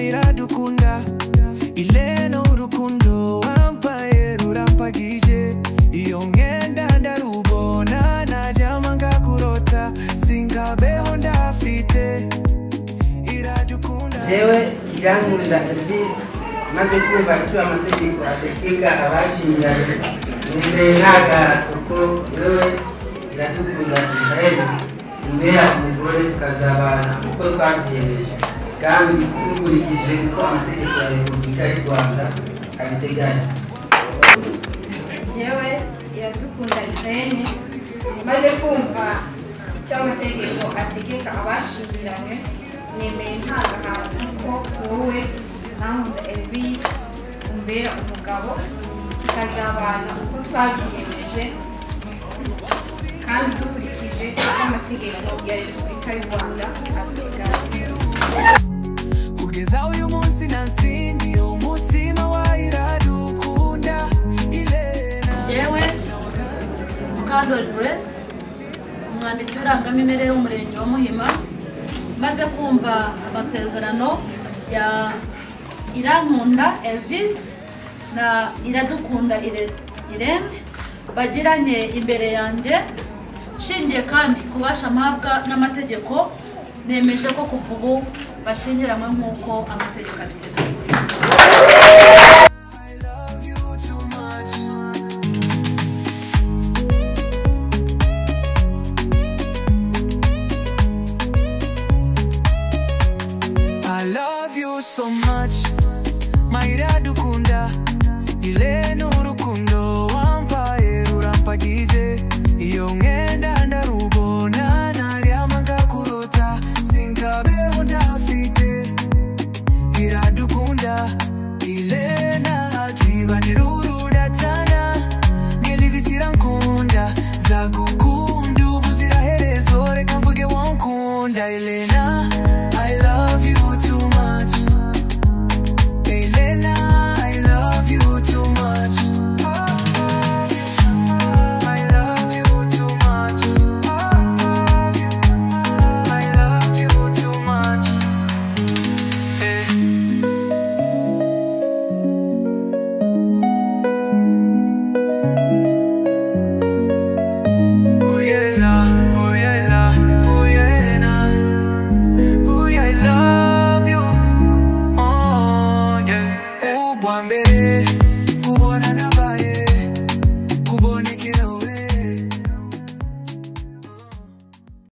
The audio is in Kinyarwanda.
Iradukunda ileno urukundo wampaye rurampagije iyo ngenda ndarubona najama ngakurota singabeho ndafite Iradukunda jewe Irankunda Elvis maze kumva icyo amategeko ategeka abashinganye ninde ntaga uko wewe Iradukunda Israel imbera umugore tukazabana uko twabyemeje kandi dukurikije uko amategeko ya Repubulika y'u Rwanda abiteganya. Jewe Iradukunda Israel maze kumva icyo amategeko ategeka abashingiranywe nemeye ntagahantu ko wowe Irankunda Elvis umbera umugabo tukazabana uko twabyiyemeje kandi dukurikije uko amategeko ya Repubulika y'u Rwanda abiteganya. Kugeza uyu munsi nansindi umutima wa Iradukunda Ilena. Jewe Mukandori Grace umwanditsi w'irangamimerere w'umurenge wa Muhima maze kumva amasezerano ya Irankunda Elvis na Iradukunda Irene bagiranye imbere yanjye shingiye kandi kubasha mpabwa n'amategeko nemeje ko kuva ubu bashingiranwe nk'uko amategeko abiteganya.